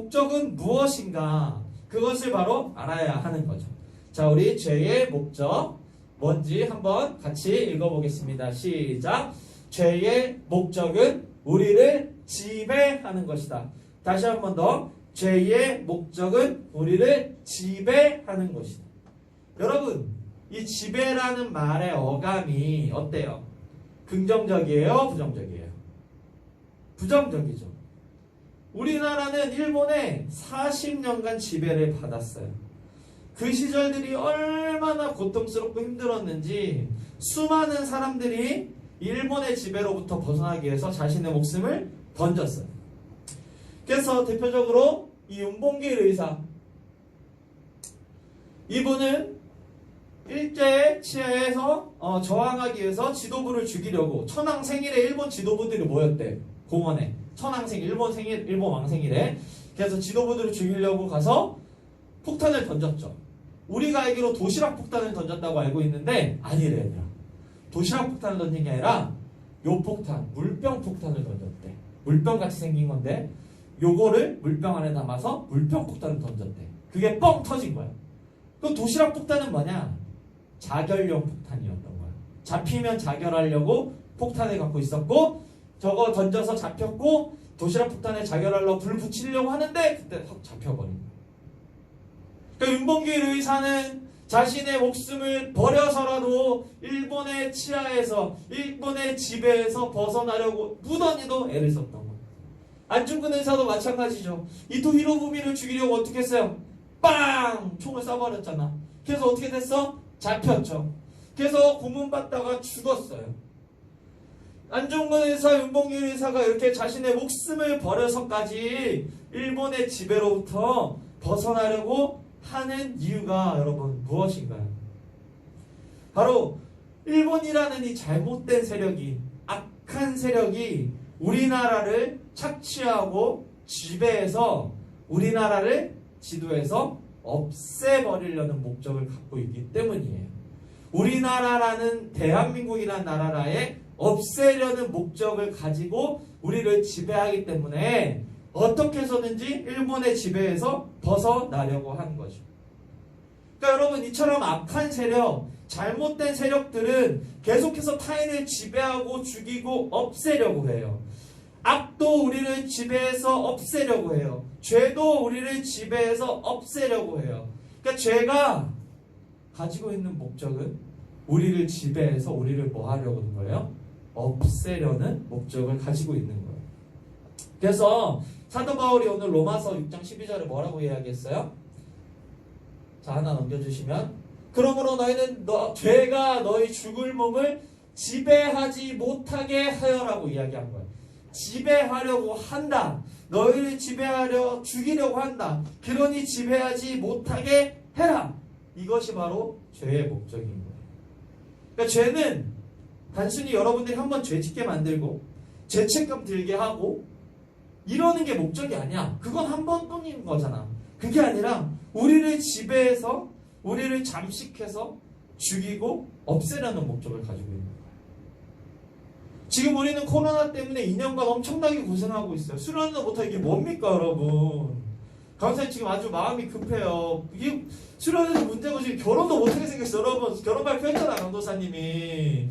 목적은 무엇인가? 그것을 바로 알아야 하는 거죠. 자, 우리 죄의 목적 뭔지 한번 같이 읽어보겠습니다. 시작. 죄의 목적은 우리를 지배하는 것이다. 다시 한 번 더. 죄의 목적은 우리를 지배하는 것이다. 여러분, 이 지배라는 말의 어감이 어때요? 긍정적이에요? 부정적이에요? 부정적이죠. 우리나라는 일본에 40년간 지배를 받았어요. 그 시절들이 얼마나 고통스럽고 힘들었는지 수많은 사람들이 일본의 지배로부터 벗어나기 위해서 자신의 목숨을 던졌어요. 그래서 대표적으로 이 윤봉길 의사, 이분은 일제 치하에서 저항하기 위해서 지도부를 죽이려고 천황생일에 일본 지도부들이 모였대. 공원에 천황생일, 일본 왕생일에. 그래서 지도부들을 죽이려고 가서 폭탄을 던졌죠. 우리가 알기로 도시락 폭탄을 던졌다고 알고 있는데 아니래 얘들아. 도시락 폭탄을 던진 게 아니라 요 폭탄, 물병 폭탄을 던졌대. 물병같이 생긴 건데 요거를 물병 안에 담아서 물병 폭탄을 던졌대. 그게 뻥 터진 거야. 그럼 도시락 폭탄은 뭐냐? 자결용 폭탄이었던 거야. 잡히면 자결하려고 폭탄을 갖고 있었고, 저거 던져서 잡혔고 도시락 폭탄에 자결하려고 불 붙이려고 하는데 그때 확 잡혀버린 거야. 그러니까 윤봉길 의사는 자신의 목숨을 버려서라도 일본의 치하에서, 일본의 지배에서 벗어나려고 무던히도 애를 썼던 거야. 안중근 의사도 마찬가지죠. 이토 히로부미를 죽이려고 어떻게 했어요? 빵! 총을 쏴버렸잖아. 그래서 어떻게 됐어? 잡혔죠. 그래서 고문받다가 죽었어요. 안중근 의사, 윤봉길 의사가 이렇게 자신의 목숨을 버려서까지 일본의 지배로부터 벗어나려고 하는 이유가 여러분 무엇인가요? 바로 일본이라는 이 잘못된 세력이, 악한 세력이 우리나라를 착취하고 지배해서 우리나라를 지도에서 없애버리려는 목적을 갖고 있기 때문이에요. 우리나라라는 대한민국이라는 나라에 없애려는 목적을 가지고 우리를 지배하기 때문에 어떻게 해서든지 일본의 지배에서 벗어나려고 하는 거죠. 그러니까 여러분, 이처럼 악한 세력, 잘못된 세력들은 계속해서 타인을 지배하고 죽이고 없애려고 해요. 악도 우리를 지배해서 없애려고 해요. 죄도 우리를 지배해서 없애려고 해요. 그러니까 죄가 가지고 있는 목적은 우리를 지배해서 우리를 뭐 하려고 하는 거예요? 없애려는 목적을 가지고 있는 거예요. 그래서 사도 바울이 오늘 로마서 6장 12절에 뭐라고 이야기했어요? 자, 하나 넘겨주시면, 그러므로 너희는 죄가 너희 죽을 몸을 지배하지 못하게 하여라고 이야기한 거예요. 지배하려고 한다. 너희를 지배하려 죽이려고 한다. 그러니 지배하지 못하게 해라. 이것이 바로 죄의 목적인 거예요. 그러니까 죄는 단순히 여러분들이 한번 죄짓게 만들고 죄책감 들게 하고 이러는 게 목적이 아니야. 그건 한 번뿐인 거잖아. 그게 아니라 우리를 지배해서 우리를 잠식해서 죽이고 없애려는 목적을 가지고 있는 거예요. 지금 우리는 코로나 때문에 2년간 엄청나게 고생하고 있어요. 수련도 못하게 이게 뭡니까 여러분. 강사님 지금 아주 마음이 급해요. 이게 수련에서 문제고 지금 결혼도 못하게 생겼어. 여러분 결혼 발표했잖아 강도사님이.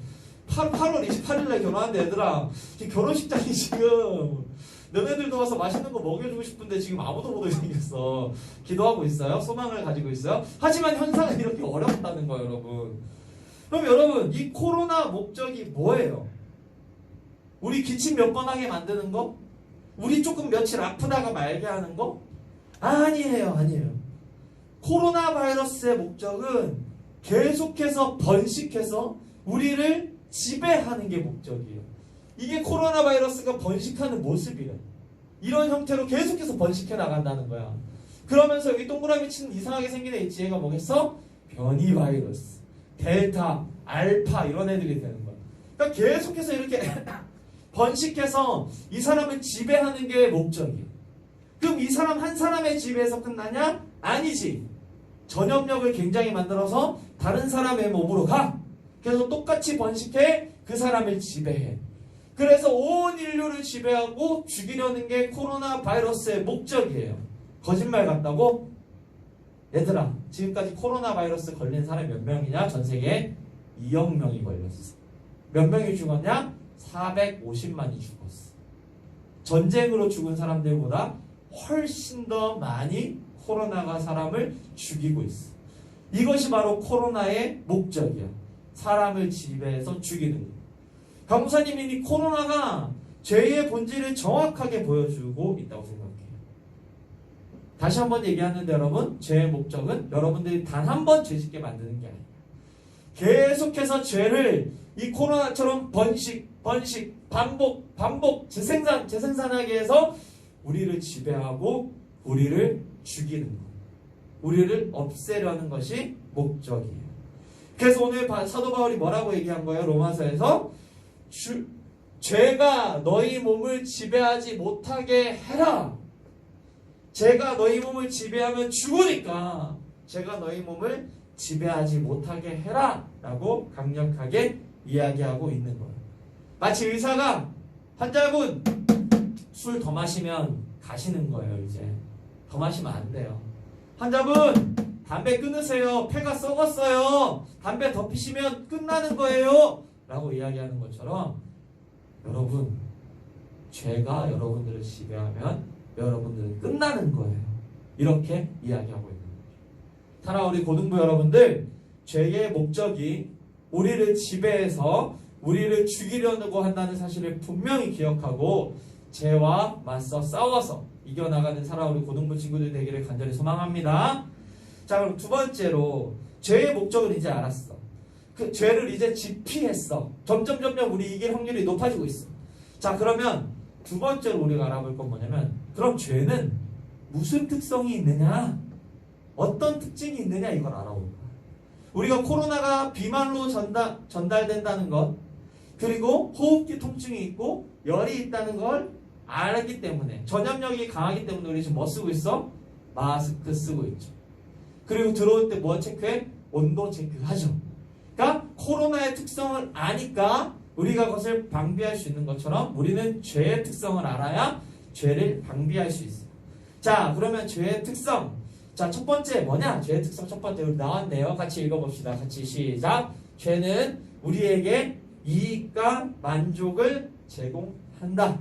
8월 28일날 결혼하는데 얘들아 지금 결혼식장이 지금 너네들도 와서 맛있는 거 먹여주고 싶은데 지금 아무도 못 오게 생겼어. 기도하고 있어요. 소망을 가지고 있어요. 하지만 현상은 이렇게 어렵다는 거예요 여러분. 그럼 여러분 이 코로나 목적이 뭐예요? 우리 기침 몇 번 하게 만드는 거? 우리 조금 며칠 아프다가 말게 하는 거? 아니에요. 코로나 바이러스의 목적은 계속해서 번식해서 우리를 지배하는 게 목적이에요. 이게 코로나 바이러스가 번식하는 모습이에요. 이런 형태로 계속해서 번식해 나간다는 거야. 그러면서 여기 동그라미 치는 이상하게 생긴 애 있지. 얘가 뭐겠어? 변이 바이러스, 델타, 알파 이런 애들이 되는 거야. 그러니까 계속해서 이렇게 번식해서 이 사람을 지배하는 게 목적이에요. 그럼 이 사람 한 사람의 지배에서 끝나냐? 아니지. 전염력을 굉장히 만들어서 다른 사람의 몸으로 가. 그래서 똑같이 번식해 그 사람을 지배해. 그래서 온 인류를 지배하고 죽이려는 게 코로나 바이러스의 목적이에요. 거짓말 같다고? 얘들아, 지금까지 코로나 바이러스 걸린 사람이 몇 명이냐? 전 세계에 2억 명이 걸렸어. 몇 명이 죽었냐? 450만이 죽었어. 전쟁으로 죽은 사람들보다 훨씬 더 많이 코로나가 사람을 죽이고 있어. 이것이 바로 코로나의 목적이야. 사람을 지배해서 죽이는 거야. 강사님이 이 코로나가 죄의 본질을 정확하게 보여주고 있다고 생각해요. 다시 한번 얘기하는데 여러분, 죄의 목적은 여러분들이 단 한 번 죄짓게 만드는 게 아니에요. 계속해서 죄를 이 코로나처럼 번식, 반복, 재생산하게 해서 우리를 지배하고 우리를 죽이는 것, 우리를 없애려는 것이 목적이에요. 그래서 오늘 사도 바울이 뭐라고 얘기한 거예요? 로마서에서 죄가 너희 몸을 지배하지 못하게 해라. 죄가 너희 몸을 지배하면 죽으니까 죄가 너희 몸을 지배하지 못하게 해라 라고 강력하게 이야기하고 있는 거예요. 마치 의사가 환자분 술 더 마시면 가시는 거예요. 이제 더 마시면 안 돼요. 환자분 담배 끊으세요. 폐가 썩었어요. 담배 더 피시면 끝나는 거예요 라고 이야기하는 것처럼 여러분, 죄가 여러분들을 지배하면 여러분들은 끝나는 거예요. 이렇게 이야기하고 있는 거예요. 사랑하는 우리 고등부 여러분들, 죄의 목적이 우리를 지배해서 우리를 죽이려고 한다는 사실을 분명히 기억하고 죄와 맞서 싸워서 이겨나가는 사랑하는 우리 고등부 친구들 되기를 간절히 소망합니다. 자, 그럼 두 번째로 죄의 목적을 이제 알았어. 그 죄를 이제 지피했어. 점점 우리 이길 확률이 높아지고 있어. 자, 그러면 두 번째로 우리가 알아볼 건 뭐냐면, 그럼 죄는 무슨 특성이 있느냐, 어떤 특징이 있느냐, 이걸 알아볼 거야. 우리가 코로나가 비말로 전달된다는 것, 그리고 호흡기 통증이 있고 열이 있다는 걸 알기 때문에, 전염력이 강하기 때문에 우리 지금 뭐 쓰고 있어? 마스크 쓰고 있죠. 그리고 들어올 때 뭐 체크해? 온도 체크하죠. 그러니까 코로나의 특성을 아니까 우리가 그것을 방비할 수 있는 것처럼 우리는 죄의 특성을 알아야 죄를 방비할 수 있어요. 자, 그러면 죄의 특성. 자, 첫 번째 뭐냐? 죄의 특성 첫 번째 우리 나왔네요. 같이 읽어봅시다. 같이 시작. 죄는 우리에게 이익과 만족을 제공한다.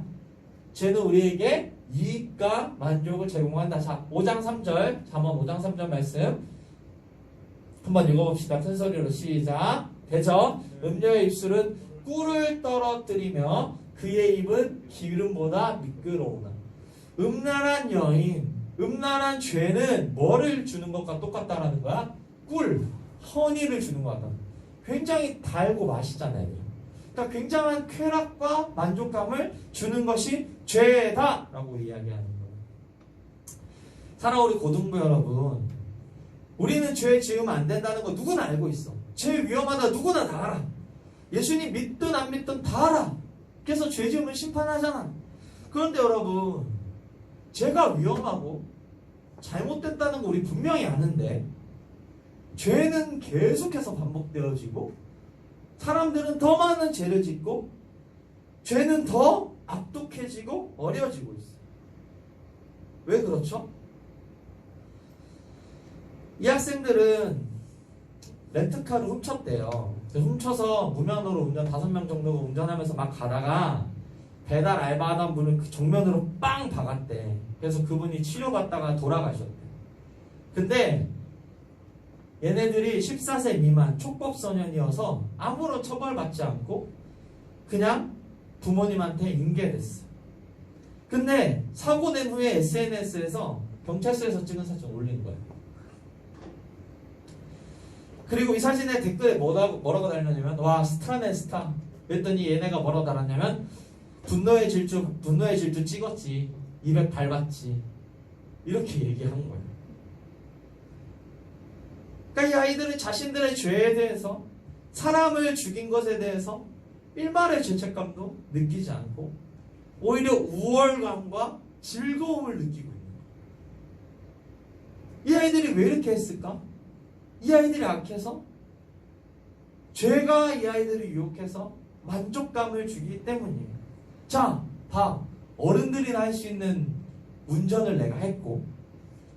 죄는 우리에게 이익과 만족을 제공한다. 자, 5장 3절, 잠언 5장 3절 말씀 한번 읽어봅시다. 큰 소리로 시작. 대저 음녀의 입술은 꿀을 떨어뜨리며 그의 입은 기름보다 미끄러우나. 음란한 여인, 음란한 죄는 뭐를 주는 것과 똑같다라는 거야? 꿀, 허니를 주는 것 같다. 굉장히 달고 맛있잖아요. 그러니까 굉장한 쾌락과 만족감을 주는 것이 죄다라고 이야기하는 거예요. 사랑하는 우리 고등부 여러분, 우리는 죄 지으면 안 된다는 거 누구나 알고 있어. 죄 위험하다 누구나 다 알아. 예수님 믿든 안 믿든 다 알아. 그래서 죄 지으면 심판하잖아. 그런데 여러분, 죄가 위험하고 잘못됐다는 거 우리 분명히 아는데 죄는 계속해서 반복되어지고 사람들은 더 많은 죄를 짓고 죄는 더 악독해지고 어려지고 있어요. 왜 그렇죠? 이 학생들은 렌트카를 훔쳤대요. 훔쳐서 무면허로 운전 5명 정도가 운전하면서 막 가다가 배달 알바하던 분을 그 정면으로 빵 박았대. 그래서 그분이 치료받다가 돌아가셨대. 근데 얘네들이 14세 미만 촉법소년이어서 아무런 처벌받지 않고 그냥 부모님한테 인계됐어. 근데 사고 낸 후에 SNS에서 경찰서에서 찍은 사진 올린 거예요. 그리고 이 사진에 댓글에 뭐라고 달렸냐면, 와, 스타네 스타. 그랬더니 얘네가 뭐라고 달았냐면, 분노의 질주 찍었지. 200 밟았지. 이렇게 얘기한 거예요. 그러니까 이 아이들은 자신들의 죄에 대해서, 사람을 죽인 것에 대해서 일말의 죄책감도 느끼지 않고 오히려 우월감과 즐거움을 느끼고 있는 거예요. 이 아이들이 왜 이렇게 했을까? 이 아이들이 악해서? 죄가 이 아이들을 유혹해서 만족감을 주기 때문이에요. 자, 봐. 어른들이나 할 수 있는 운전을 내가 했고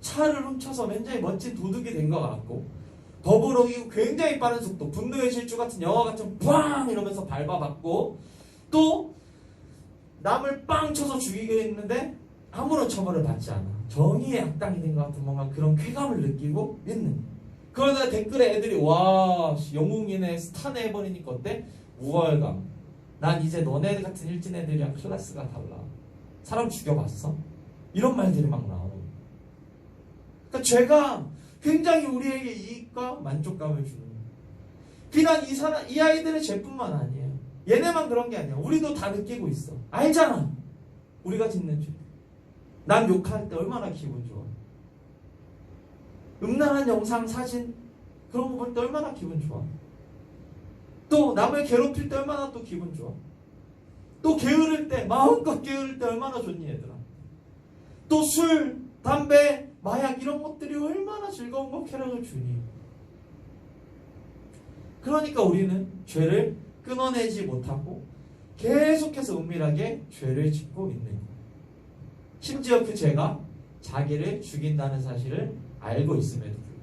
차를 훔쳐서 굉장히 멋진 도둑이 된 것 같고, 더불어 이 굉장히 빠른 속도, 분노의 질주 같은 영화 같은 빵 이러면서 밟아봤고, 또 남을 빵 쳐서 죽이게 했는데 아무런 처벌을 받지 않아. 정의의 악당이 된 것 같은 뭔가 그런 쾌감을 느끼고 있는. 그러다 댓글에 애들이 와 영웅이네 스타네 해버리니까 어때? 우월감. 난 이제 너네 같은 일진 애들이랑 클래스가 달라. 사람 죽여봤어? 이런 말들이 막 나오고. 그러니까 죄가 굉장히 우리에게 이익과 만족감을 주는 거예요. 비단 이 아이들의 죄뿐만 아니에요. 얘네만 그런 게 아니야. 우리도 다 느끼고 있어. 알잖아. 우리가 짓는 죄. 남 욕할 때 얼마나 기분 좋아. 음란한 영상, 사진 그런 거 볼 때 얼마나 기분 좋아. 또 남을 괴롭힐 때 얼마나 또 기분 좋아. 또 게으를 때, 마음껏 게으를 때 얼마나 좋니 얘들아. 또 술, 담배, 마약 이런 것들이 얼마나 즐거운 쾌락을 주니. 그러니까 우리는 죄를 끊어내지 못하고 계속해서 은밀하게 죄를 짓고 있는 거예요. 심지어 그 죄가 자기를 죽인다는 사실을 알고 있음에도 불구하고.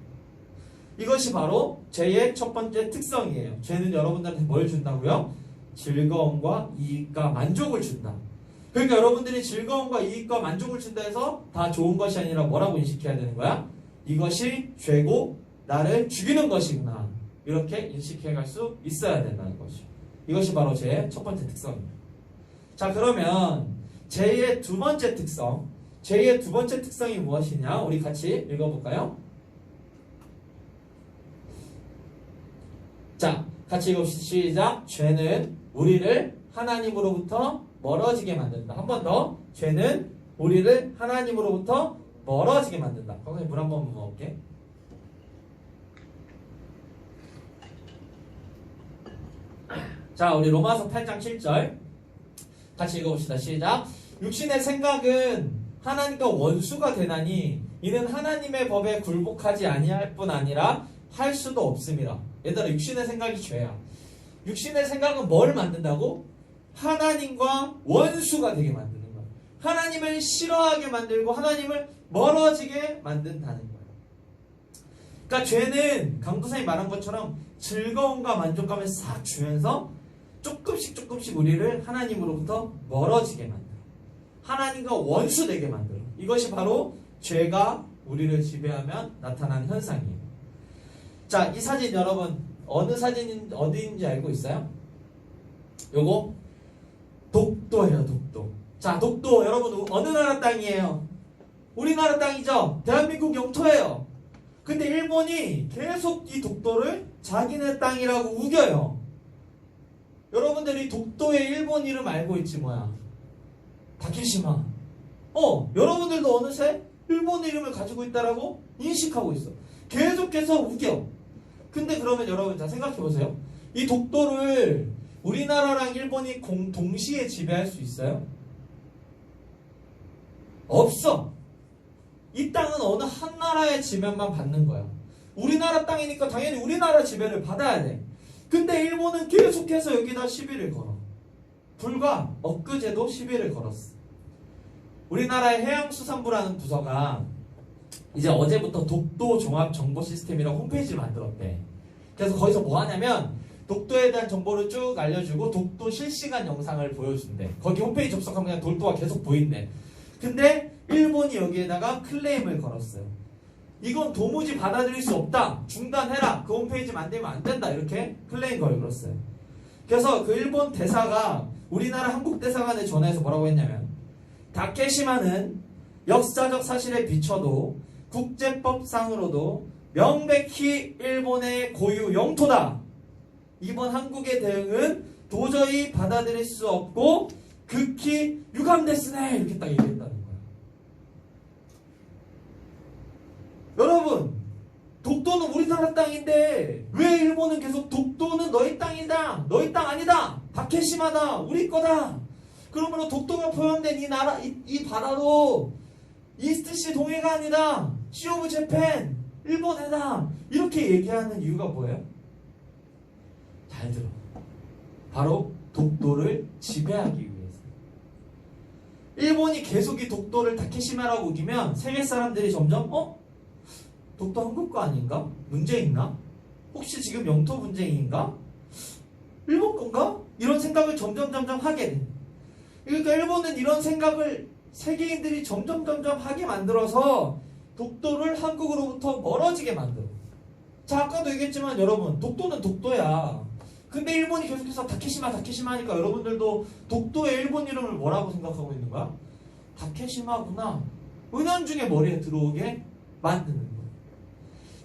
이것이 바로 죄의 첫 번째 특성이에요. 죄는 여러분들한테 뭘 준다고요? 즐거움과 이익과 만족을 준다. 그러니까 여러분들이 즐거움과 이익과 만족을 준다 해서 다 좋은 것이 아니라 뭐라고 인식해야 되는 거야? 이것이 죄고 나를 죽이는 것이구나. 이렇게 인식해갈 수 있어야 된다는 것이죠. 이것이 바로 죄의 첫 번째 특성입니다. 자, 그러면 죄의 두 번째 특성. 죄의 두 번째 특성이 무엇이냐? 우리 같이 읽어볼까요? 자, 같이 읽읍시다. 시작. 죄는 우리를 하나님으로부터 멀어지게 만든다. 한 번 더. 죄는 우리를 하나님으로부터 멀어지게 만든다. 선생님 물 한 번 먹을게. 자, 우리 로마서 8장 7절 같이 읽어봅시다. 시작. 육신의 생각은 하나님과 원수가 되나니 이는 하나님의 법에 굴복하지 아니할 뿐 아니라 할 수도 없습니다. 얘들아, 육신의 생각이 죄야. 육신의 생각은 뭘 만든다고? 하나님과 원수가 되게 만드는 거야. 하나님을 싫어하게 만들고 하나님을 멀어지게 만든다는 거야. 그러니까 죄는 강도사님이 말한 것처럼 즐거움과 만족감을 싹 주면서 조금씩 우리를 하나님으로부터 멀어지게 만들어. 하나님과 원수 되게 만들어. 이것이 바로 죄가 우리를 지배하면 나타나는 현상이에요. 자, 이 사진 여러분 어느 사진인지 어디인지 알고 있어요? 요거 독도예요. 독도. 자, 독도 여러분 어느 나라 땅이에요? 우리나라 땅이죠. 대한민국 영토예요. 근데 일본이 계속 이 독도를 자기네 땅이라고 우겨요. 여러분들이 독도의 일본 이름 알고 있지 뭐야? 다케시마. 여러분들도 어느새 일본 이름을 가지고 있다라고 인식하고 있어. 계속해서 우겨. 근데 그러면 여러분 자 생각해보세요. 이 독도를 우리나라랑 일본이 동시에 지배할 수 있어요? 없어. 이 땅은 어느 한 나라의 지배만 받는 거야. 우리나라 땅이니까 당연히 우리나라 지배를 받아야 돼. 근데 일본은 계속해서 여기다 시비를 걸어. 불과 엊그제도 시비를 걸었어. 우리나라의 해양수산부라는 부서가 이제 어제부터 독도 종합 정보 시스템이라고 홈페이지를 만들었대. 그래서 거기서 뭐 하냐면 독도에 대한 정보를 쭉 알려주고 독도 실시간 영상을 보여준대. 거기 홈페이지 접속하면 그냥 독도가 계속 보인대. 근데 일본이 여기에다가 클레임을 걸었어요. 이건 도무지 받아들일 수 없다. 중단해라. 그 홈페이지 만들면 안 된다. 이렇게 클레임 걸었어요. 그래서 그 일본 대사가 우리나라 한국 대사관에 전화해서 뭐라고 했냐면 다케시마는 역사적 사실에 비춰도 국제법상으로도 명백히 일본의 고유 영토다. 이번 한국의 대응은 도저히 받아들일 수 없고 극히 유감됐으네. 이렇게 딱 얘기했다는 거예요. 여러분, 독도는 우리나라 땅인데 왜 일본은 계속 독도는 너희 땅이다. 너희 땅 아니다. 다케시마다. 우리 거다. 그러므로 독도가 포함된 이 나라, 이 바다도 이스트시 동해가 아니다. 시 오브 재팬. 일본에다. 이렇게 얘기하는 이유가 뭐예요? 잘 들어. 바로 독도를 지배하기 위해서. 일본이 계속 이 독도를 다케시마라고 우기면 세계 사람들이 점점 독도 한국 거 아닌가? 문제 있나? 혹시 지금 영토 분쟁인가? 일본 건가? 이런 생각을 점점 하게 돼. 그러니까 일본은 이런 생각을 세계인들이 점점 하게 만들어서 독도를 한국으로부터 멀어지게 만들어. 자, 아까도 얘기했지만 여러분, 독도는 독도야. 근데 일본이 계속해서 다케시마 하니까 여러분들도 독도의 일본 이름을 뭐라고 생각하고 있는 거야? 다케시마구나. 은연중에 머리에 들어오게 만드는 거야.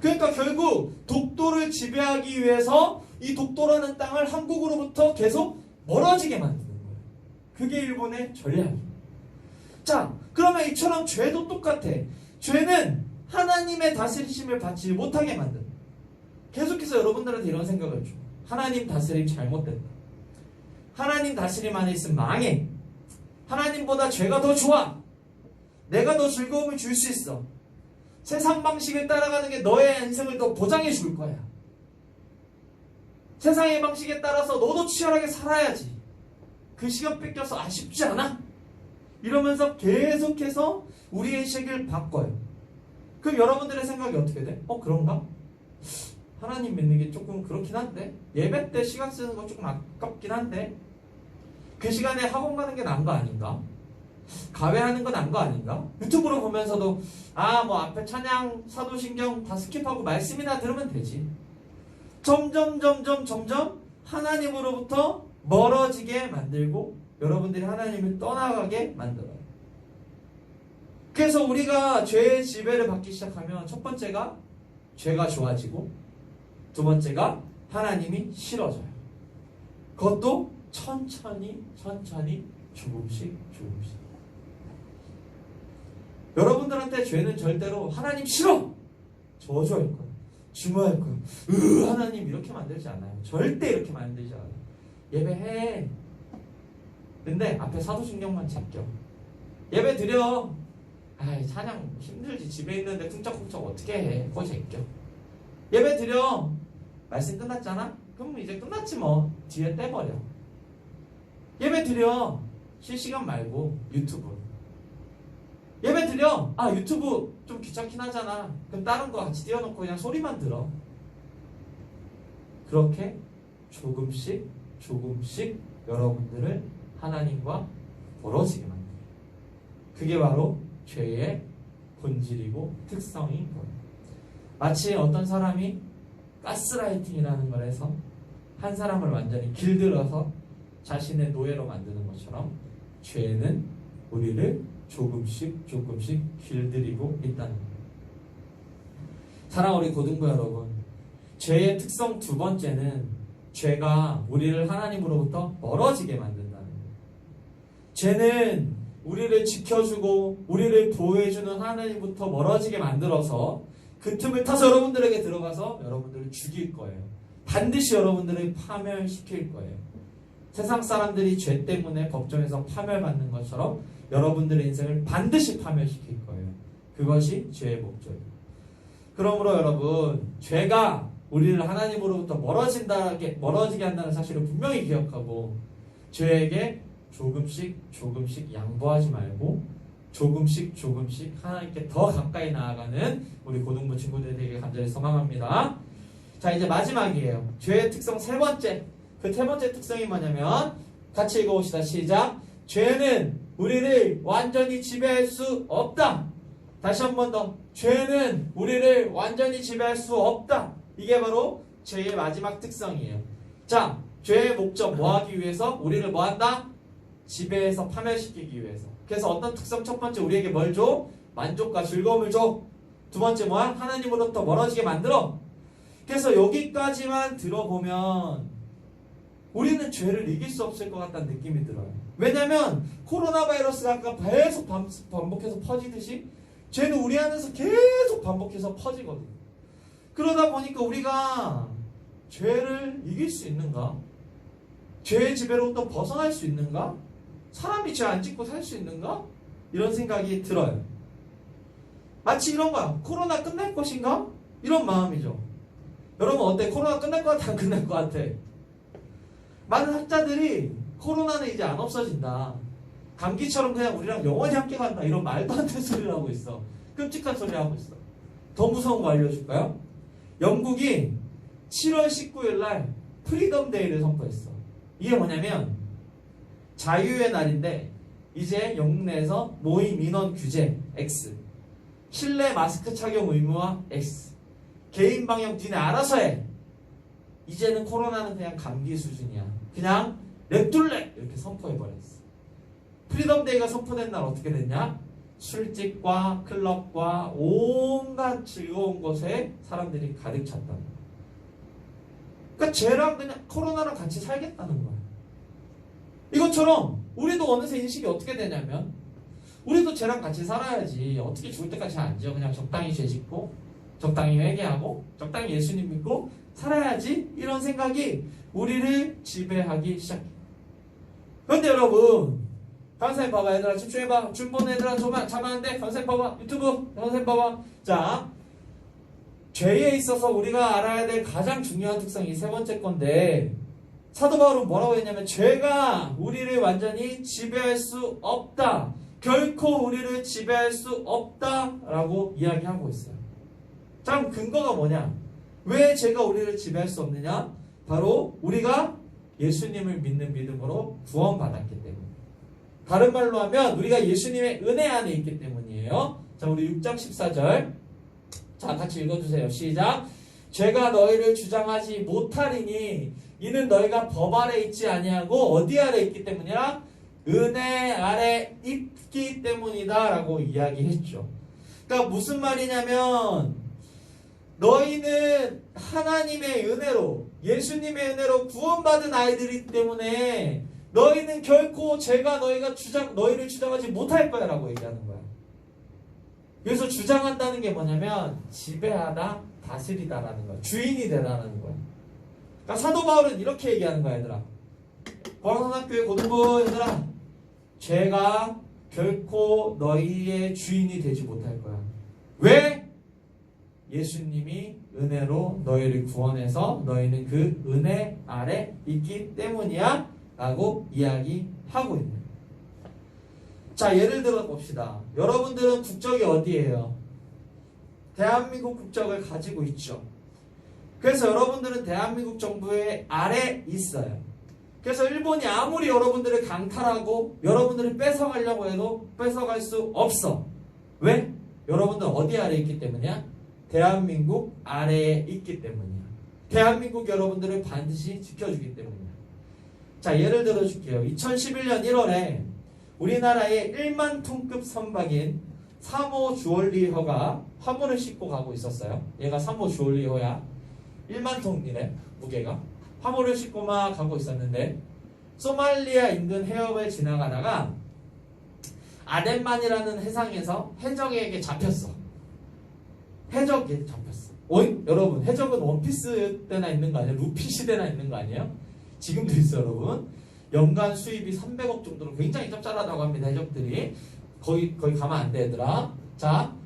그러니까 결국 독도를 지배하기 위해서 이 독도라는 땅을 한국으로부터 계속 멀어지게 만드는 거예요. 그게 일본의 전략이에요. 자, 그러면 이처럼 죄도 똑같아. 죄는 하나님의 다스리심을 받지 못하게 만든다. 계속해서 여러분들한테 이런 생각을 줘. 하나님 다스림 잘못된다. 하나님 다스림 안에 있으면 망해. 하나님보다 죄가 더 좋아. 내가 더 즐거움을 줄 수 있어. 세상 방식을 따라가는 게 너의 인생을 더 보장해 줄 거야. 세상의 방식에 따라서 너도 치열하게 살아야지. 그 시간 뺏겨서 아쉽지 않아? 이러면서 계속해서 우리의 식을 바꿔요. 그럼 여러분들의 생각이 어떻게 돼? 그런가? 하나님 믿는 게 조금 그렇긴 한데, 예배 때 시간 쓰는 거 조금 아깝긴 한데, 그 시간에 학원 가는 게 나은 거 아닌가? 가외하는 건 나은 거 아닌가? 유튜브로 보면서도 뭐 앞에 찬양, 사도신경 다 스킵하고 말씀이나 들으면 되지. 점점 하나님으로부터 멀어지게 만들고 여러분들이 하나님을 떠나가게 만들어요. 그래서 우리가 죄의 지배를 받기 시작하면 첫 번째가 죄가 좋아지고, 두 번째가 하나님이 싫어져요. 그것도 천천히 조금씩. 여러분들한테 죄는 절대로 하나님 싫어! 저주할 거야. 증오할 거야. 하나님 이렇게 만들지 않아요. 절대 이렇게 만들지 않아요. 예배해. 근데 앞에 사도신경만 제껴. 예배 드려. 찬양 힘들지. 집에 있는데 쿵짝쿵짝 어떻게 해. 그거 제껴. 예배 드려. 말씀 끝났잖아? 그럼 이제 끝났지 뭐. 뒤에 떼버려. 예배 드려. 실시간 말고 유튜브. 예배 드려. 유튜브 좀 귀찮긴 하잖아. 그럼 다른 거 같이 띄워놓고 그냥 소리만 들어. 그렇게 조금씩 여러분들을 하나님과 멀어지게 만들어요. 그게 바로 죄의 본질이고 특성인 거예요. 마치 어떤 사람이 가스라이팅이라는 걸 해서 한 사람을 완전히 길들여서 자신의 노예로 만드는 것처럼 죄는 우리를 조금씩 길들이고 있다는 거예요. 사랑하는 우리 고등부 여러분, 죄의 특성 두 번째는 죄가 우리를 하나님으로부터 멀어지게 만든다는 거예요. 죄는 우리를 지켜주고 우리를 보호해주는 하나님부터 멀어지게 만들어서 그 틈을 타서 여러분들에게 들어가서 여러분들을 죽일 거예요. 반드시 여러분들을 파멸시킬 거예요. 세상 사람들이 죄 때문에 법정에서 파멸받는 것처럼 여러분들의 인생을 반드시 파멸시킬 거예요. 그것이 죄의 목적이에요. 그러므로 여러분, 죄가 우리를 하나님으로부터 멀어지게 한다는 사실을 분명히 기억하고 죄에게 조금씩 양보하지 말고 조금씩 하나님께 더 가까이 나아가는 우리 고등부 친구들 되게 간절히 소망합니다. 자, 이제 마지막이에요. 죄의 특성 세 번째. 그 세 번째 특성이 뭐냐면 같이 읽어봅시다. 시작. 죄는 우리를 완전히 지배할 수 없다. 다시 한 번 더. 죄는 우리를 완전히 지배할 수 없다. 이게 바로 죄의 마지막 특성이에요. 자, 죄의 목적 뭐 하기 위해서? 우리를 뭐 한다? 지배해서 파멸시키기 위해서. 그래서 어떤 특성? 첫 번째, 우리에게 뭘 줘? 만족과 즐거움을 줘. 두 번째 뭐야? 하나님으로부터 멀어지게 만들어. 그래서 여기까지만 들어보면 우리는 죄를 이길 수 없을 것 같다는 느낌이 들어요. 왜냐면 코로나 바이러스가 아까 계속 반복해서 퍼지듯이 죄는 우리 안에서 계속 반복해서 퍼지거든. 그러다 보니까 우리가 죄를 이길 수 있는가? 죄의 지배로부터 벗어날 수 있는가? 사람이 죄 안 짓고 살 수 있는가? 이런 생각이 들어요. 마치 이런 거야. 코로나 끝날 것인가? 이런 마음이죠. 여러분 어때? 코로나 끝날 것 같아? 안 끝날 것 같아? 많은 학자들이 코로나는 이제 안 없어진다. 감기처럼 그냥 우리랑 영원히 함께 간다. 이런 말도 안 되는 소리를 하고 있어. 끔찍한 소리 하고 있어. 더 무서운 거 알려줄까요? 영국이 7월 19일 날 프리덤 데이를 선포했어. 이게 뭐냐면 자유의 날인데 이제 영국 내에서 모임 인원 규제 X, 실내 마스크 착용 의무화 X, 개인 방역 니네 알아서 해. 이제는 코로나는 그냥 감기 수준이야. 그냥 냅둘래 이렇게 선포해버렸어. 프리덤 데이가 선포된 날 어떻게 됐냐? 술집과 클럽과 온갖 즐거운 곳에 사람들이 가득 찼다는 거야. 그러니까 쟤랑 그냥 코로나랑 같이 살겠다는 거야. 이것처럼 우리도 어느새 인식이 어떻게 되냐면 우리도 쟤랑 같이 살아야지. 어떻게 죽을 때까지 안 지어. 그냥 적당히 죄 짓고 적당히 회개하고 적당히 예수님 믿고 살아야지. 이런 생각이 우리를 지배하기 시작해. 그런데 여러분 강사님 봐봐. 얘들아 집중해봐. 준본 애들아 자만한데 강사님 봐봐. 유튜브 강사님 봐봐. 자, 죄에 있어서 우리가 알아야 될 가장 중요한 특성이 세 번째 건데 사도 바울은 뭐라고 했냐면 죄가 우리를 완전히 지배할 수 없다. 결코 우리를 지배할 수 없다라고 이야기하고 있어요. 자, 그럼 근거가 뭐냐? 왜 죄가 우리를 지배할 수 없느냐? 바로 우리가 예수님을 믿는 믿음으로 구원받았기 때문에. 다른 말로 하면 우리가 예수님의 은혜 안에 있기 때문이에요. 자, 우리 6장 14절. 자, 같이 읽어주세요. 시작. 죄가 너희를 주장하지 못하리니 이는 너희가 법 아래 있지 아니하고 어디 아래 있기 때문이라? 은혜 아래 있기 때문이다 라고 이야기했죠. 그러니까 무슨 말이냐면 너희는 하나님의 은혜로 예수님의 은혜로 구원받은 아이들이기 때문에 너희는 결코 죄가 너희를 주장하지 못할 거야 라고 얘기하는 거야. 그래서 주장한다는 게 뭐냐면 지배하다, 다스리다라는 거야. 주인이 되라는 거야. 그러니까 사도 바울은 이렇게 얘기하는 거야, 얘들아. 보랑산학교의 고등부 얘들아, 죄가 결코 너희의 주인이 되지 못할 거야. 왜? 예수님이 은혜로 너희를 구원해서 너희는 그 은혜 아래 있기 때문이야 라고 이야기하고 있는 거야. 자, 예를 들어 봅시다. 여러분들은 국적이 어디예요? 대한민국 국적을 가지고 있죠. 그래서 여러분들은 대한민국 정부의 아래 있어요. 그래서 일본이 아무리 여러분들을 강탈하고 여러분들을 뺏어가려고 해도 뺏어갈 수 없어. 왜? 여러분들 어디 아래 있기 때문이야? 대한민국 아래에 있기 때문이야. 대한민국 여러분들을 반드시 지켜주기 때문이야. 자, 예를 들어 줄게요. 2011년 1월에 우리나라의 1만 톤급 선박인 3호 주얼리호가 화물을 싣고 가고 있었어요. 얘가 3호 주얼리호야. 1만 톤이래, 무게가. 화물을 싣고 막 가고 있었는데 소말리아 인근 해협을 지나가다가 아덴만이라는 해상에서 해적에게 잡혔어. 해적에 잡혔어. 어이? 여러분, 해적은 원피스 때나 있는 거 아니에요? 루피 시대나 있는 거 아니에요? 지금도 있어요, 여러분. 연간 수입이 300억 정도로 굉장히 짭짤하다고 합니다, 해적들이. 거기 가면 안 돼, 얘들아. 자,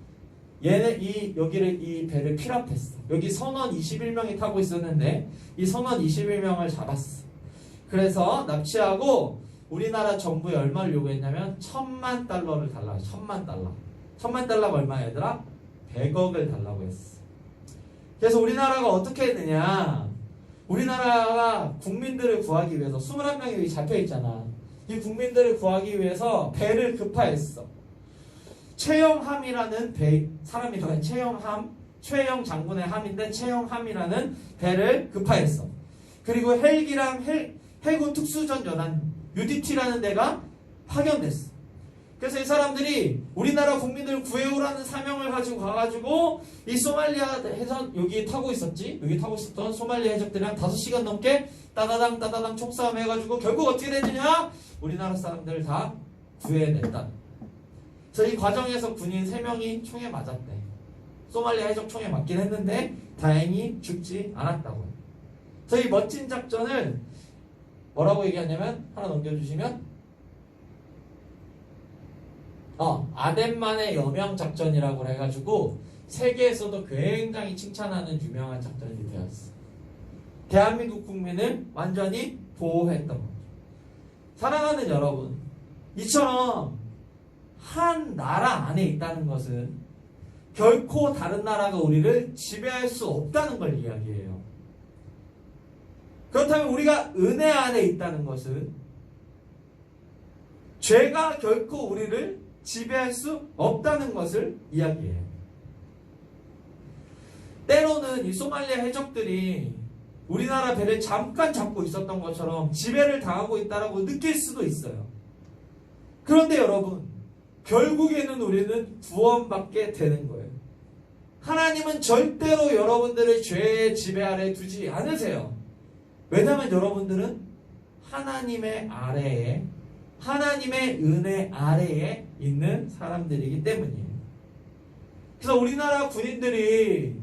여기를 이 배를 피랍했어. 여기 선원 21명이 타고 있었는데 이 선원 21명을 잡았어. 그래서 납치하고 우리나라 정부에 얼마를 요구했냐면 1,000만 달러를 달라고 했어. 1,000만 달러. 1,000만 달러가 얼마야, 얘들아? 100억을 달라고 했어. 그래서 우리나라가 어떻게 했느냐? 우리나라가 국민들을 구하기 위해서 21명이 여기 잡혀있잖아. 이 국민들을 구하기 위해서 배를 급파했어. 최영함이라는 사람이 더한 최영 장군의 함인데 최영함이라는 배를 급파했어. 그리고 헬기랑 해군 특수전 연안 UDT라는 데가 파견됐어. 그래서 이 사람들이 우리나라 국민들을 구해오라는 사명을 가지고 가가지고 이 소말리아 해전 여기 타고 있었지. 여기 타고 있었던 소말리아 해적들이랑 5시간 넘게 따다당 총싸움 해가지고 결국 어떻게 됐느냐? 우리나라 사람들을 다 구해냈다. 그래서 이 과정에서 군인 3명이 총에 맞았대. 소말리아 해적 총에 맞긴 했는데 다행히 죽지 않았다고. 그래서 이 멋진 작전을 뭐라고 얘기하냐면 하나 넘겨주시면 아덴만의 여명 작전이라고 해가지고 세계에서도 굉장히 칭찬하는 유명한 작전이 되었어. 대한민국 국민을 완전히 보호했던 거죠. 사랑하는 여러분, 이처럼 한 나라 안에 있다는 것은 결코 다른 나라가 우리를 지배할 수 없다는 걸 이야기해요. 그렇다면 우리가 은혜 안에 있다는 것은 죄가 결코 우리를 지배할 수 없다는 것을 이야기해요. 때로는 이 소말리아 해적들이 우리나라 배를 잠깐 잡고 있었던 것처럼 지배를 당하고 있다고 느낄 수도 있어요. 그런데 여러분, 결국에는 우리는 구원받게 되는 거예요. 하나님은 절대로 여러분들을 죄의 지배 아래 두지 않으세요. 왜냐하면 여러분들은 하나님의 아래에, 하나님의 은혜 아래에 있는 사람들이기 때문이에요. 그래서 우리나라 군인들이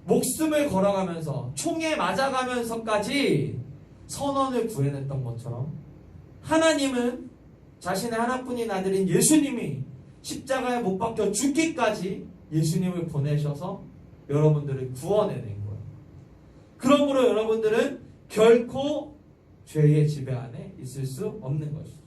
목숨을 걸어가면서 총에 맞아가면서까지 선언을 구해냈던 것처럼 하나님은 자신의 하나뿐인 아들인 예수님이 십자가에 못 박혀 죽기까지 예수님을 보내셔서 여러분들을 구원해낸 거예요. 그러므로 여러분들은 결코 죄의 지배 안에 있을 수 없는 것이죠.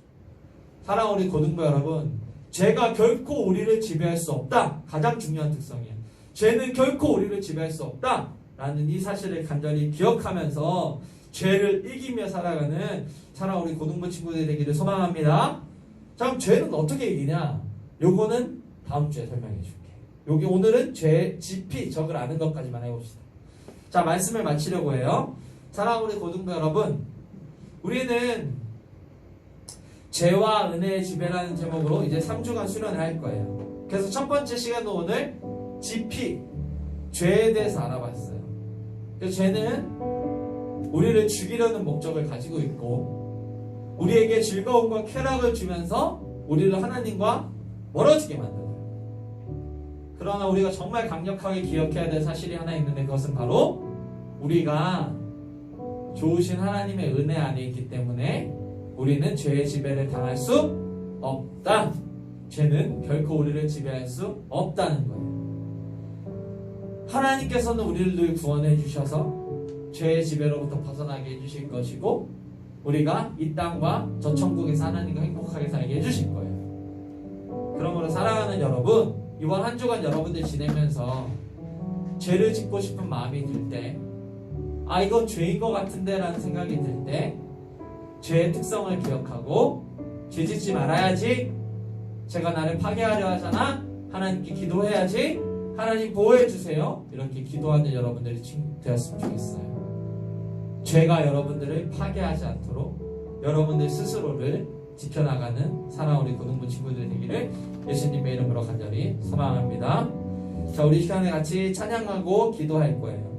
사랑하는 우리 고등부 여러분, 죄가 결코 우리를 지배할 수 없다. 가장 중요한 특성이에요. 죄는 결코 우리를 지배할 수 없다 라는 이 사실을 간절히 기억하면서 죄를 이기며 살아가는 사랑하는 우리 고등부 친구들이 되기를 소망합니다. 자, 그럼 죄는 어떻게 이기냐? 요거는 다음 주에 설명해 줄게. 여기 오늘은 죄, 지피, 적을 아는 것까지만 해봅시다. 자, 말씀을 마치려고 해요. 사랑하는 우리 고등부 여러분, 우리는 죄와 은혜의 지배라는 제목으로 이제 3주간 수련을 할 거예요. 그래서 첫 번째 시간은 오늘 지피, 죄에 대해서 알아봤어요. 그래서 죄는 우리를 죽이려는 목적을 가지고 있고 우리에게 즐거움과 쾌락을 주면서 우리를 하나님과 멀어지게 만들어요. 그러나 우리가 정말 강력하게 기억해야 될 사실이 하나 있는데 그것은 바로 우리가 좋으신 하나님의 은혜 안에 있기 때문에 우리는 죄의 지배를 당할 수 없다. 죄는 결코 우리를 지배할 수 없다는 거예요. 하나님께서는 우리를 늘 구원해 주셔서 죄의 지배로부터 벗어나게 해주실 것이고 우리가 이 땅과 저 천국에서 하나님과 행복하게 살게 해주실 거예요. 그러므로 사랑하는 여러분, 이번 한 주간 여러분들 지내면서 죄를 짓고 싶은 마음이 들 때, 아 이건 죄인 것 같은데 라는 생각이 들 때 죄의 특성을 기억하고 죄 짓지 말아야지, 제가 나를 파괴하려 하잖아, 하나님께 기도해야지, 하나님 보호해 주세요, 이렇게 기도하는 여러분들이 되었으면 좋겠어요. 죄가 여러분들을 파괴하지 않도록 여러분들 스스로를 지켜나가는 사랑하는 우리 고등부 친구들 되기를 예수님의 이름으로 간절히 소망합니다. 자, 우리 시간에 같이 찬양하고 기도할 거예요.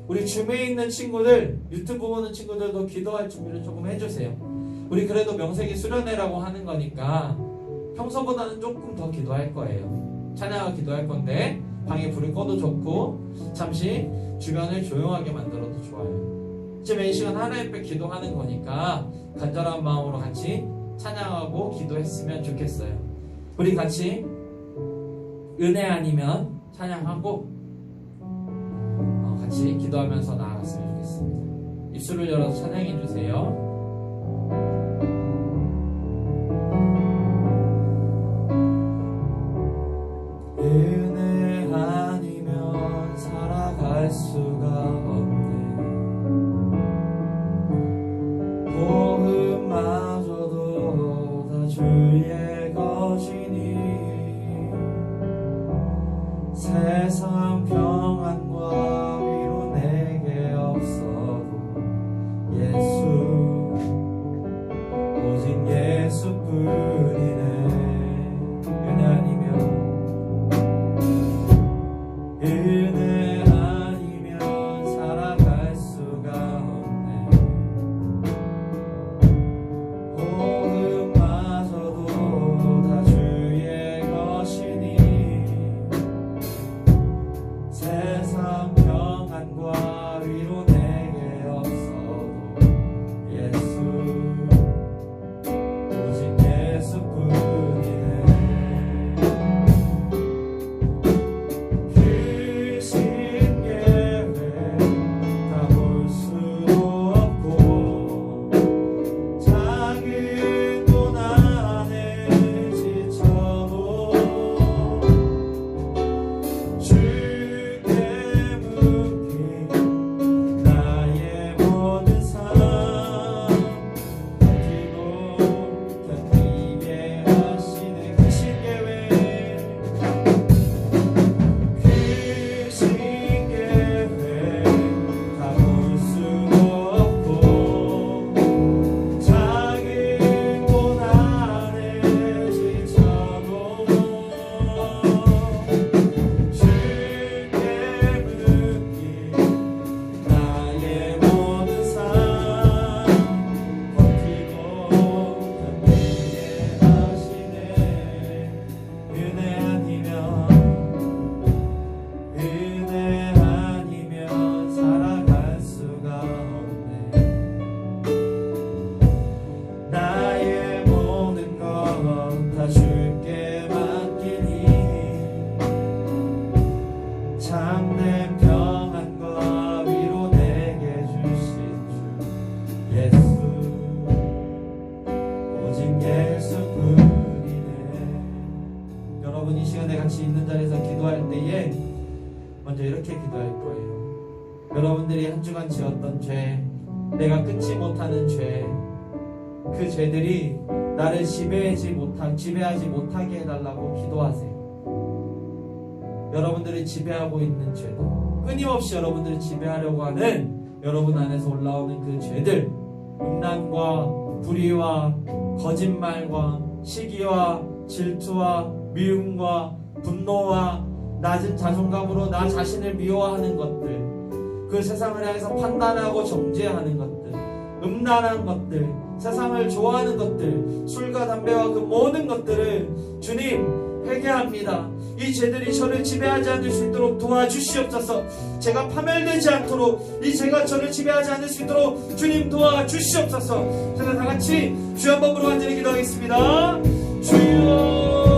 우리 줌에 있는 친구들, 유튜브 보는 친구들도 기도할 준비를 조금 해주세요. 우리 그래도 명색이 수련회라고 하는 거니까 평소보다는 조금 더 기도할 거예요. 찬양하고 기도할 건데 방에 불을 꺼도 좋고 잠시 주변을 조용하게 만들어도 좋아요. 지금 이 시간 하나님 앞에 기도하는 거니까 간절한 마음으로 같이 찬양하고 기도했으면 좋겠어요. 우리 같이 은혜 아니면 찬양하고 같이 기도하면서 나아갔으면 좋겠습니다. 입술을 열어서 찬양해 주세요. 은혜 아니면 살아갈 수가 없네. 복음마저도 다 주의 것이니 세상 평안과 위로 내게 없어도 예수 참된 평안과 위로 내게 주신 주 예수, 오직 예수뿐이네. 여러분 이 시간에 같이 있는 자리에서 기도할 때에 먼저 이렇게 기도할 거예요. 여러분들이 한 주간 지었던 죄, 내가 끊지 못하는 죄, 그 죄들이 나를 지배하지 못하게 해달라고 기도하세요. 여러분들이 지배하고 있는 죄들, 끊임없이 여러분들이 지배하려고 하는 여러분 안에서 올라오는 그 죄들, 음란과 불의와 거짓말과 시기와 질투와 미움과 분노와 낮은 자존감으로 나 자신을 미워하는 것들, 그 세상을 향해서 판단하고 정죄하는 것들, 음란한 것들, 세상을 좋아하는 것들, 술과 담배와 그 모든 것들을 주님 회개합니다. 이 죄들이 저를 지배하지 않을 수 있도록 도와주시옵소서. 제가 파멸되지 않도록 이 죄가 저를 지배하지 않을 수 있도록 주님 도와주시옵소서. 제가 다같이 주 한 번으로 간절히 기도하겠습니다. 주여,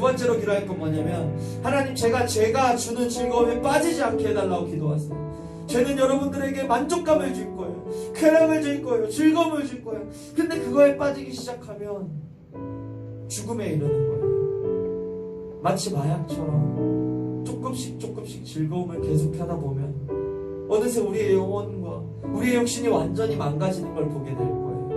번째로 기도할 건 뭐냐면, 하나님 제가 주는 즐거움에 빠지지 않게 해달라고 기도하세요. 죄는 여러분들에게 만족감을 줄 거예요. 쾌락을 줄 거예요. 즐거움을 줄 거예요. 근데 그거에 빠지기 시작하면 죽음에 이르는 거예요. 마치 마약처럼 조금씩 즐거움을 계속하다 보면 어느새 우리의 영혼과 우리의 육신이 완전히 망가지는 걸 보게 될 거예요.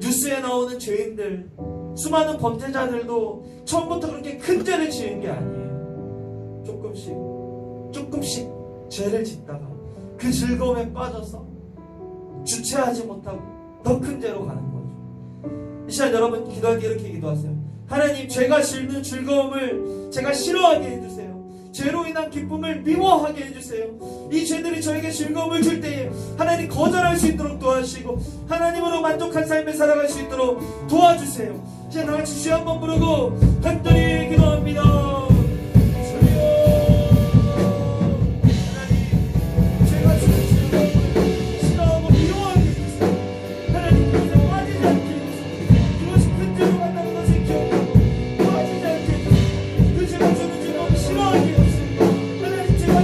뉴스에 나오는 죄인들, 수많은 범죄자들도 처음부터 그렇게 큰 죄를 지은 게 아니에요. 조금씩 죄를 짓다가 그 즐거움에 빠져서 주체하지 못하고 더 큰 죄로 가는 거죠. 이 시간 여러분 기도할 때 이렇게 기도하세요. 하나님, 제가 짓는 즐거움을 제가 싫어하게 해주세요. 죄로 인한 기쁨을 미워하게 해주세요. 이 죄들이 저에게 즐거움을 줄 때에 하나님 거절할 수 있도록 도와주시고 하나님으로 만족한 삶을 살아갈 수 있도록 도와주세요. 이제 다같이 주여 한번 부르고 간절히 기도합니다. 주여, 하나님, 제가 주는 즐거움을 싫어하고 미워하게 해주세요. 하나님, 그것에 빠지지 않게 해주세요. 그것이 큰 죄로 간다는 것을 기억하고 빠지지 않게 해주세요. 그 제가 주는 즐거움을 싫어하게 해주세요. 하나님, 제가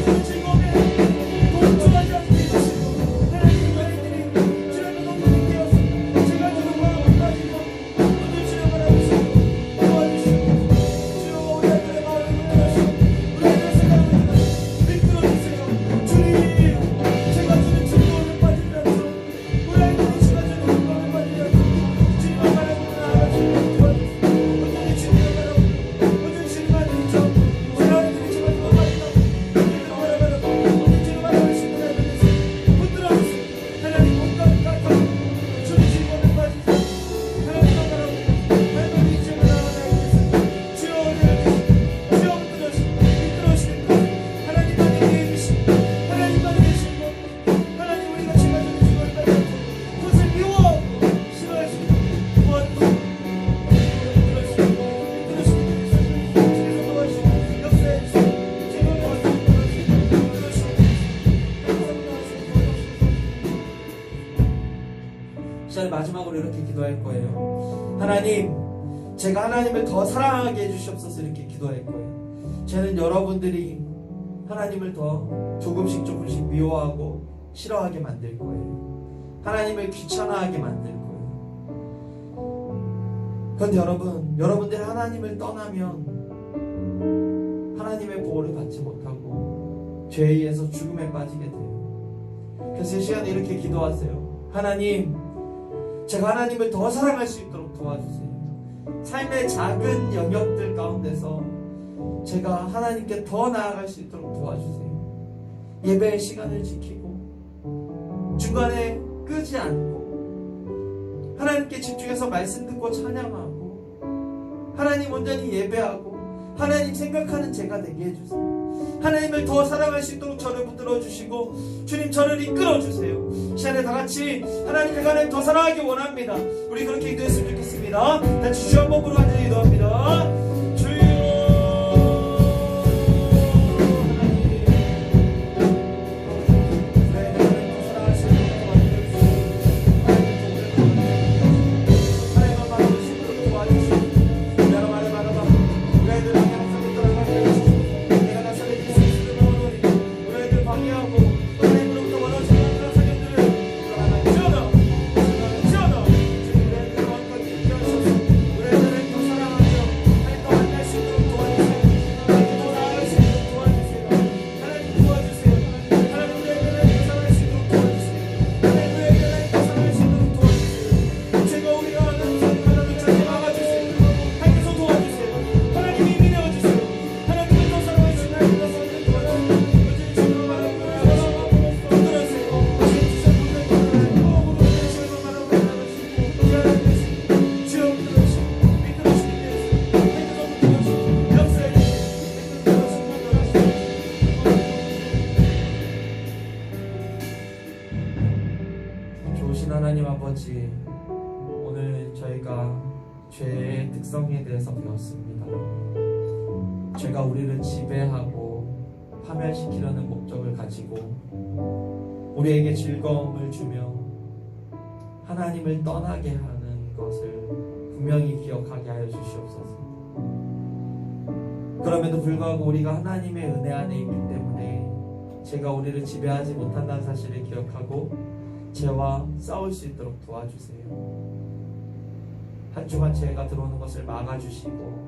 시간 마지막으로 이렇게 기도할 거예요. 하나님, 제가 하나님을 더 사랑하게 해주시옵소서. 이렇게 기도할 거예요. 저는 여러분들이 하나님을 더 조금씩 미워하고 싫어하게 만들 거예요. 하나님을 귀찮아하게 만들 거예요. 그런데 여러분들이 하나님을 떠나면 하나님의 보호를 받지 못하고 죄에 의해서 죽음에 빠지게 돼요. 그래서 이 시간에 이렇게 기도하세요. 하나님, 제가 하나님을 더 사랑할 수 있도록 도와주세요. 삶의 작은 영역들 가운데서 제가 하나님께 더 나아갈 수 있도록 도와주세요. 예배의 시간을 지키고 중간에 끄지 않고 하나님께 집중해서 말씀 듣고 찬양하고 하나님 온전히 예배하고 하나님 생각하는 제가 되게 해주세요. 하나님을 더 사랑할 수 있도록 저를 붙들어 주시고 주님 저를 이끌어 주세요. 시간에 다 같이 하나님 더 사랑하기 원합니다. 우리 그렇게 기도했으면 좋겠습니다. 같이 주 한 번으로 간절히 기도합니다. 좋으신 하나님 아버지, 오늘 저희가 죄의 특성에 대해서 배웠습니다. 죄가 우리를 지배하고 파멸시키려는 목적을 가지고 우리에게 즐거움을 주며 하나님을 떠나게 하는 것을 분명히 기억하게 하여 주시옵소서. 그럼에도 불구하고 우리가 하나님의 은혜 안에 있기 때문에 죄가 우리를 지배하지 못한다는 사실을 기억하고 죄와 싸울 수 있도록 도와주세요. 한 주간 죄가 들어오는 것을 막아주시고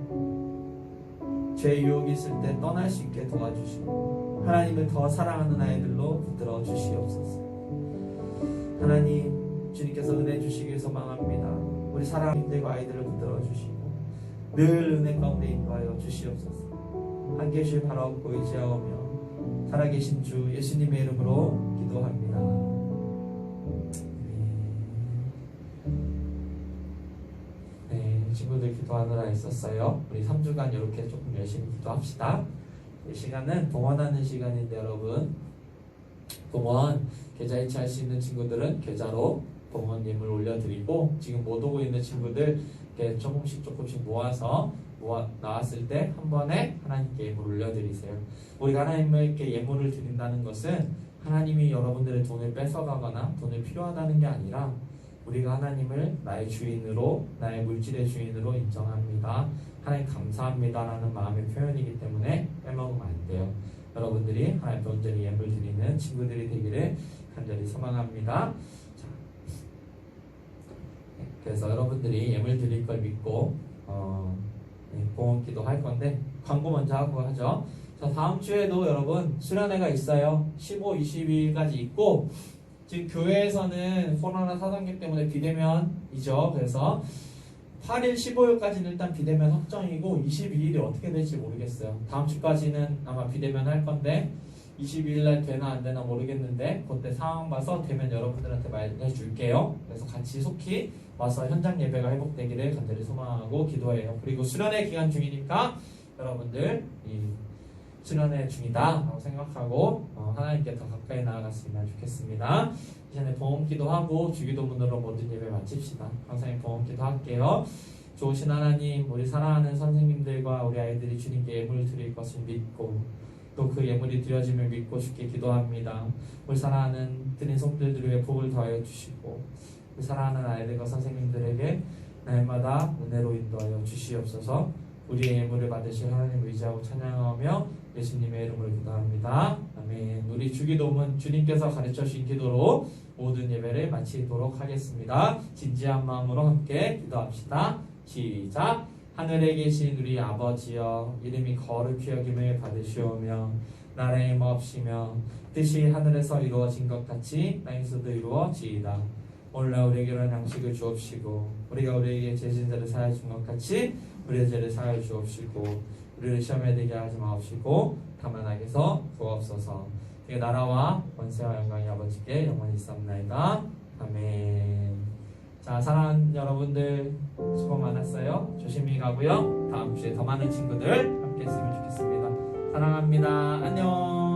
죄의 유혹이 있을 때 떠날 수 있게 도와주시고 하나님을 더 사랑하는 아이들로 붙들어 주시옵소서. 하나님, 주님께서 은혜 주시길 소망합니다. 우리 사랑하는 힘들고 아이들을 붙들어 주시고 늘 은혜 가운데 인도하여 주시옵소서. 한 계실 바라옵고 의지하오며 살아계신 주 예수님의 이름으로 기도합니다. 친구들 기도하느라 있었어요. 우리 3주간 이렇게 조금 열심히 기도합시다. 이 시간은 봉헌하는 시간인데 여러분, 봉헌 계좌 이체할 수 있는 친구들은 계좌로 봉헌 예물 올려드리고 지금 못 오고 있는 친구들 이렇게 조금씩 모아서 나왔을 때 한 번에 하나님께 예물 올려드리세요. 우리가 하나님께 예물을 드린다는 것은 하나님이 여러분들의 돈을 뺏어가거나 돈을 필요하다는 게 아니라 우리가 하나님을 나의 주인으로, 나의 물질의 주인으로 인정합니다. 하나님 감사합니다라는 마음의 표현이기 때문에 빼먹으면 안 돼요. 여러분들이 하나님께 온전히 예물 드리는 친구들이 되기를 간절히 소망합니다. 자, 그래서 여러분들이 예물 드릴 걸 믿고 봉헌 기도할 건데 광고 먼저 하고 하죠. 자, 다음 주에도 여러분 수련회가 있어요. 15, 22일까지 있고 지금 교회에서는 코로나 4단계 때문에 비대면이죠. 그래서 8일, 15일까지는 일단 비대면 확정이고 22일이 어떻게 될지 모르겠어요. 다음 주까지는 아마 비대면 할 건데 22일날 되나 안 되나 모르겠는데 그때 상황 봐서 되면 여러분들한테 말해 줄게요. 그래서 같이 속히 와서 현장 예배가 회복되기를 간절히 소망하고 기도해요. 그리고 수련회 기간 중이니까 여러분들 이 수련회 중이다 라고 생각하고 하나님께 더 가까이 나아갔으면 좋겠습니다. 이전에 봉헌기도 하고 주기도문으로 모든 예배 마칩시다. 감사님 봉헌기도 할게요. 좋으신 하나님, 우리 사랑하는 선생님들과 우리 아이들이 주님께 예물을 드릴 것을 믿고 또 그 예물이 드려짐을 믿고 주께 기도합니다. 우리 사랑하는 드린 성들을 위해 복을 더하여 주시고 우리 사랑하는 아이들과 선생님들에게 날마다 은혜로 인도하여 주시옵소서. 우리의 예물을 받으실 하나님을 의지하고 찬양하며 예수님의 이름으로 기도합니다. 아멘. 우리 주기도문 주님께서 가르쳐 주신 기도로 모든 예배를 마치도록 하겠습니다. 진지한 마음으로 함께 기도합시다. 시작. 하늘에 계신 우리 아버지여, 이름이 거룩히 여김을 받으시오며 나라의 임하옵시며 뜻이 하늘에서 이루어진 것 같이 땅에서도 이루어지이다. 오늘날 우리에게 이런 양식을 주옵시고 우리가 우리에게 죄진 자를 사하여 준 것 같이 우리의 죄를 사하여 주옵시고 우리를 시험에 들게 하지 마옵시고 다만 악에서 구하옵소서. 이 나라와 권세와 영광이 아버지께 영원히 있사옵나이다. 아멘. 자, 사랑하는 여러분들 수고 많았어요. 조심히 가고요. 다음 주에 더 많은 친구들 함께 했으면 좋겠습니다. 사랑합니다. 안녕.